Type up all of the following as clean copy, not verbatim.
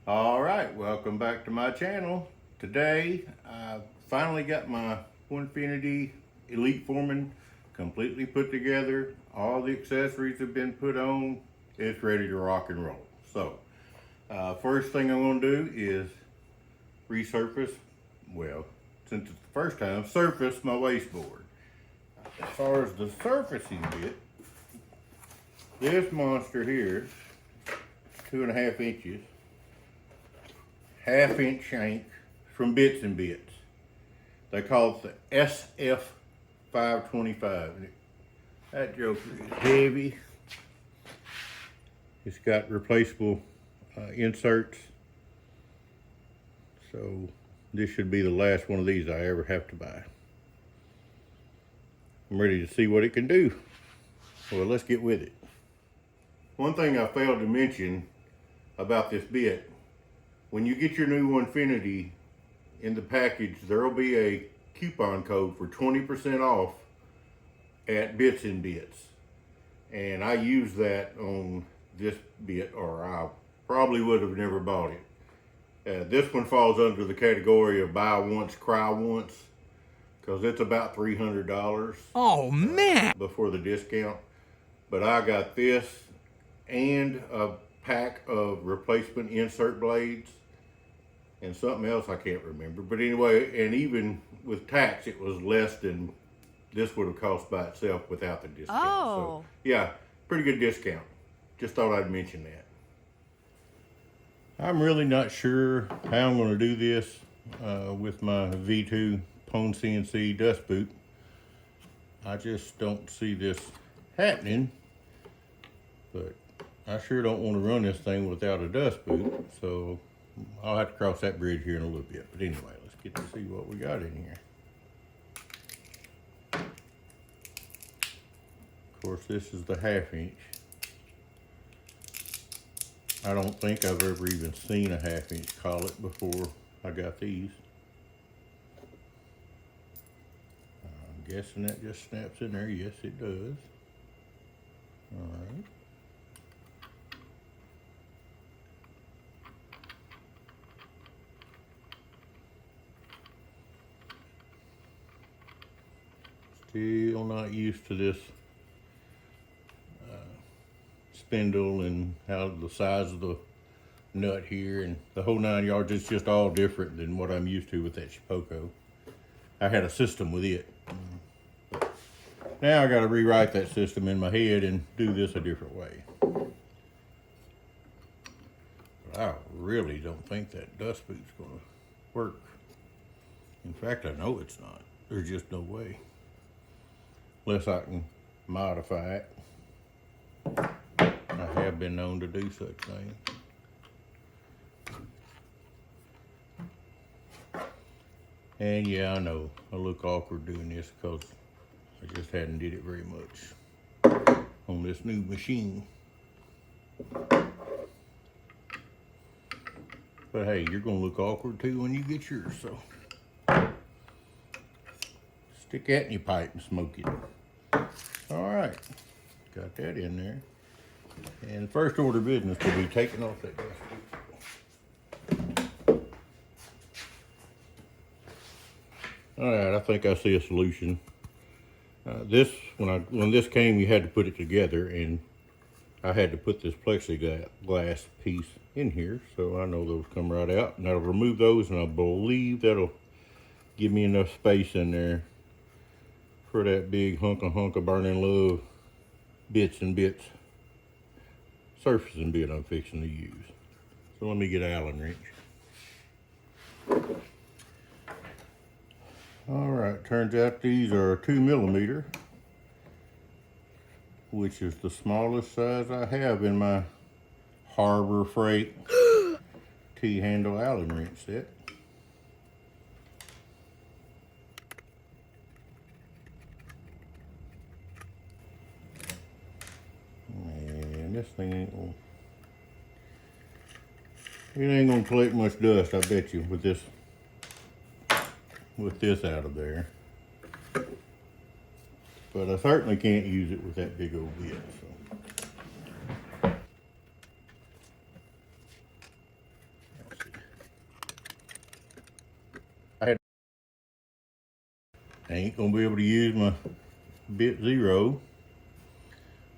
All right, welcome back to my channel. Today, I finally got my Onefinity Elite Foreman completely put together. All the accessories have been put on. It's ready to rock and roll. So, first thing I'm gonna do is resurface, well, since it's the first time, surface my wasteboard. As far as the surfacing bit, this monster here, 2.5 inches, 1/2 inch shank from Bits and Bits. They call it the SF525. That joker is heavy. It's got replaceable inserts. So this should be the last one of these I ever have to buy. I'm ready to see what it can do. Well, let's get with it. One thing I failed to mention about this bit, when you get your new Onefinity in the package, there'll be a coupon code for 20% off at Bits and Bits. And I used that on this bit, or I probably would have never bought it. This one falls under the category of buy once, cry once, because it's about $300. Oh man! Before the discount. But I got this and a pack of replacement insert blades and something else I can't remember. But anyway, and even with tax, it was less than this would have cost by itself without the discount. Oh. So yeah, pretty good discount. Just thought I'd mention that. I'm really not sure how I'm going to do this with my V2 Pone CNC dust boot. I just don't see this happening, but I sure don't want to run this thing without a dust boot, so I'll have to cross that bridge here in a little bit. But anyway, let's get to see what we got in here. Of course, this is the 1/2 inch. I don't think I've ever even seen a 1/2 inch collet before I got these. I'm guessing that just snaps in there. Yes, it does. All right. Still not used to this spindle and how the size of the nut here and the whole 9 yards. It's just all different than what I'm used to with that Shapeoko. I had a system with it. Now I got to rewrite that system in my head and do this a different way. But I really don't think that dust boot's going to work. In fact, I know it's not. There's just no way. Unless I can modify it. I have been known to do such things. And yeah, I know I look awkward doing this because I just hadn't did it very much on this new machine. But hey, you're gonna look awkward too when you get yours, so stick that in your pipe and smoke it. All right, got that in there. And first order of business will be taking off that dust boot. All right, I think I see a solution. When this came, you had to put it together, and I had to put this plexiglass piece in here, so I know those come right out, and I'll remove those, and I believe that'll give me enough space in there for that big hunk of burning love Bits and Bits surfacing bit I'm fixing to use. So let me get an Allen wrench. All right, turns out these are 2mm, which is the smallest size I have in my Harbor Freight T-handle Allen wrench set. And this thing ain't gonna collect much dust, I bet you, with this out of there. But I certainly can't use it with that big old bit. So. I ain't gonna be able to use my bit 0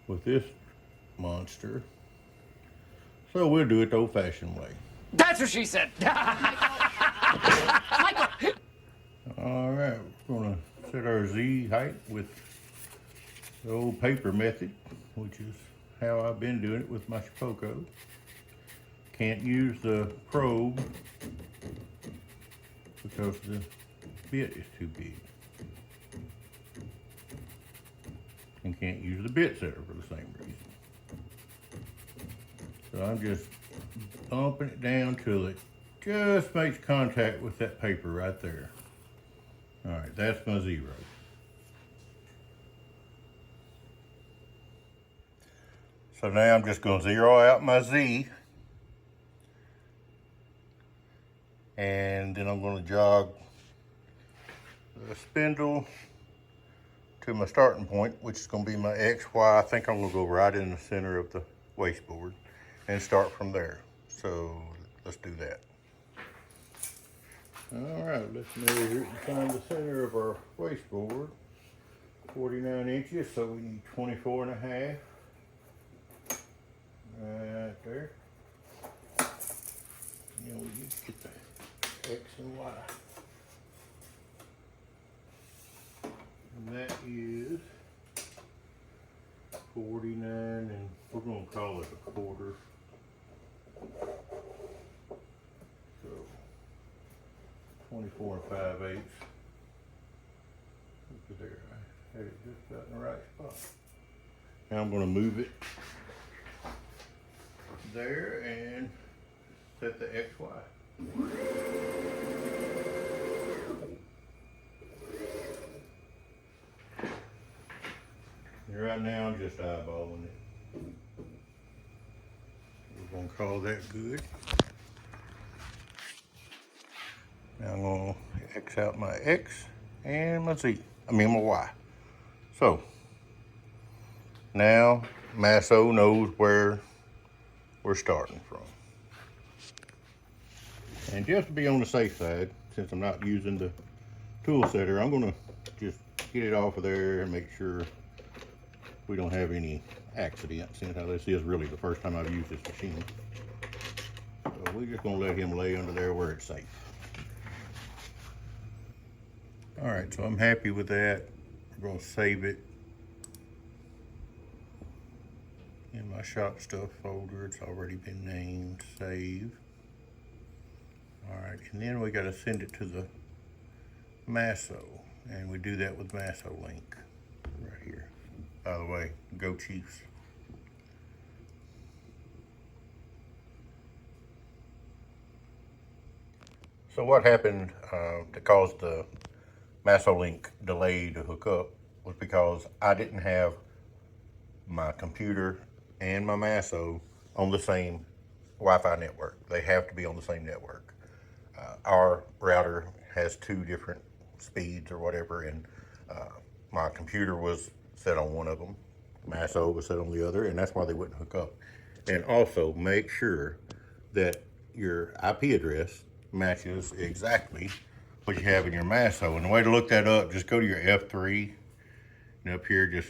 with this monster. So we'll do it the old-fashioned way. That's what she said. All right, we're gonna set our Z height with the old paper method, which is how I've been doing it with my Shapeoko. Can't use the probe because the bit is too big. And can't use the bit setter for the same reason. So I'm just bumping it down till it just makes contact with that paper right there. All right, that's my 0. So now I'm just going to zero out my Z. And then I'm going to jog the spindle to my starting point, which is going to be my X, Y. I think I'm going to go right in the center of the wasteboard and start from there. So let's do that. All right, let's measure it and find the center of our wasteboard. 49 inches, so we need 24 and a half. Right there. Now we need to get the X and Y. And that is 49, and we're going to call it a quarter. So 24 and 5/8. Look at there, I had it just about in the right spot. Now I'm going to move it there and set the XY. And right now I'm just eyeballing it. We're going to call that good. Now I'm going to X out my X and my Z. My Y. So now Masso knows where we're starting from. And just to be on the safe side, since I'm not using the tool setter, I'm going to just get it off of there and make sure we don't have any accidents, since this is really the first time I've used this machine. So we're just going to let him lay under there where it's safe. All right, so I'm happy with that. We're going to save it in my shop stuff folder. It's already been named save. All right, and then we got to send it to the Masso, and we do that with Masso link right here. By the way, go Chiefs. So what happened that caused the Masso link delay to hook up was because I didn't have my computer and my Masso on the same Wi-Fi network. They have to be on the same network. Our router has 2 different speeds or whatever, and my computer was set on one of them, Masso was set on the other, and that's why they wouldn't hook up. And also make sure that your IP address matches exactly what you have in your Masso. And the way to look that up, just go to your F3, and up here just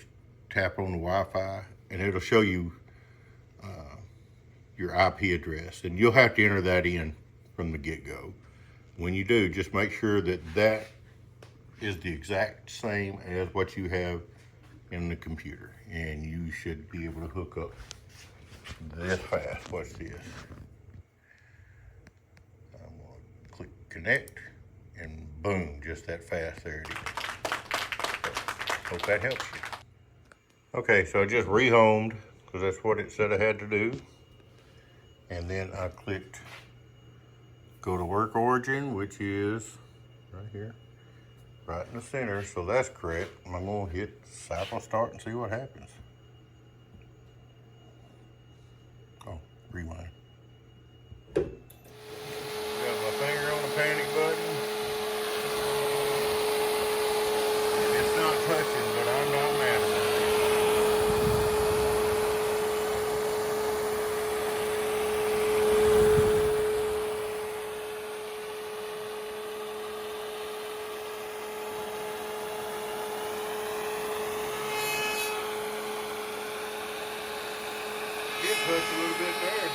tap on the Wi-Fi, and it'll show you your IP address, and you'll have to enter that in from the get-go. When you do, just make sure that that is the exact same as what you have in the computer, and you should be able to hook up this fast. Watch this. I'm going to click connect, and boom, just that fast. There it is. So, hope that helps you. Okay, so I just rehomed because that's what it said I had to do. And then I clicked go to work origin, which is right here, right in the center. So that's correct. I'm going to hit cycle start and see what happens. Oh, rewind. Got my finger on the panic button. It's not touching, but I'm not mad at it. Did touch a little bit there.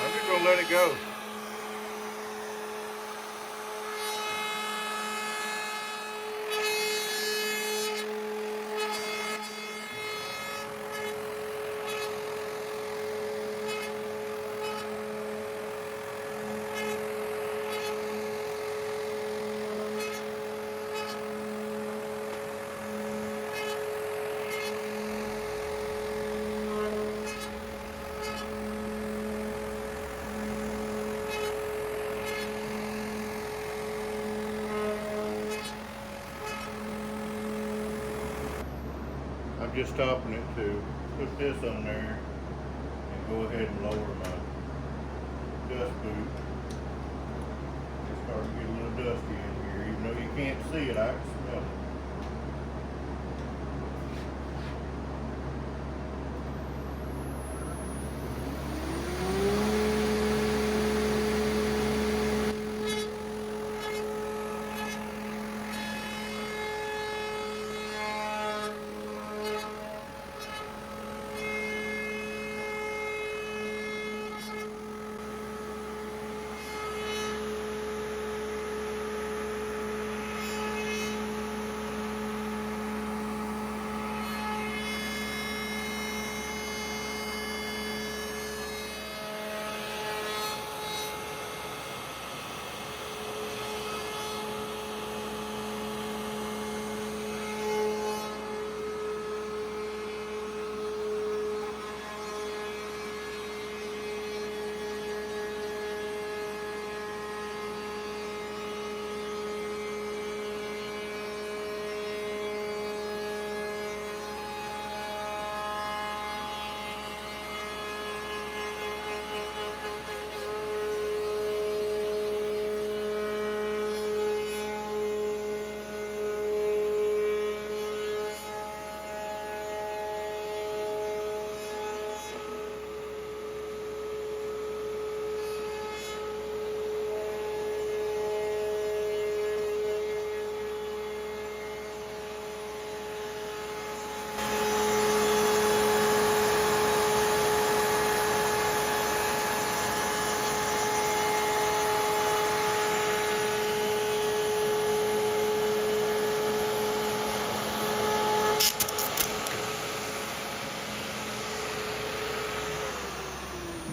I'm just gonna let it go. I'm just stopping it to put this on there and go ahead and lower my dust boot. It's starting to get a little dusty in here. Even though you can't see it, I can smell it.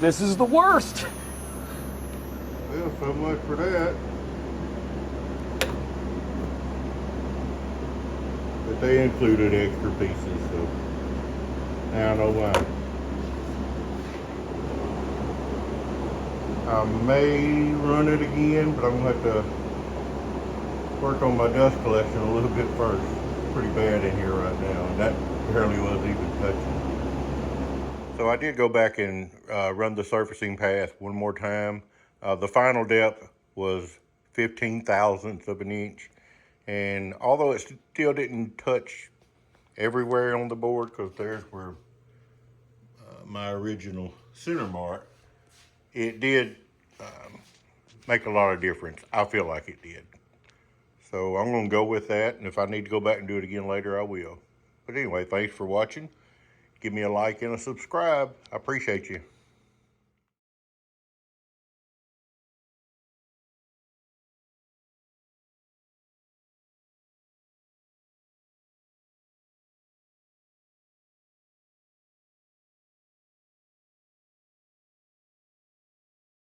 This is the worst. Well, so much for that. But they included extra pieces, so now I know why. I may run it again, but I'm gonna have to work on my dust collection a little bit first. It's pretty bad in here right now, and that barely wasn't even touching. So I did go back and run the surfacing path one more time. The final depth was 15 thousandths of an inch. And although it still didn't touch everywhere on the board, because there's where my original center mark, it did make a lot of difference. I feel like it did. So I'm going to go with that. And if I need to go back and do it again later, I will. But anyway, thanks for watching. Give me a like and a subscribe. I appreciate you.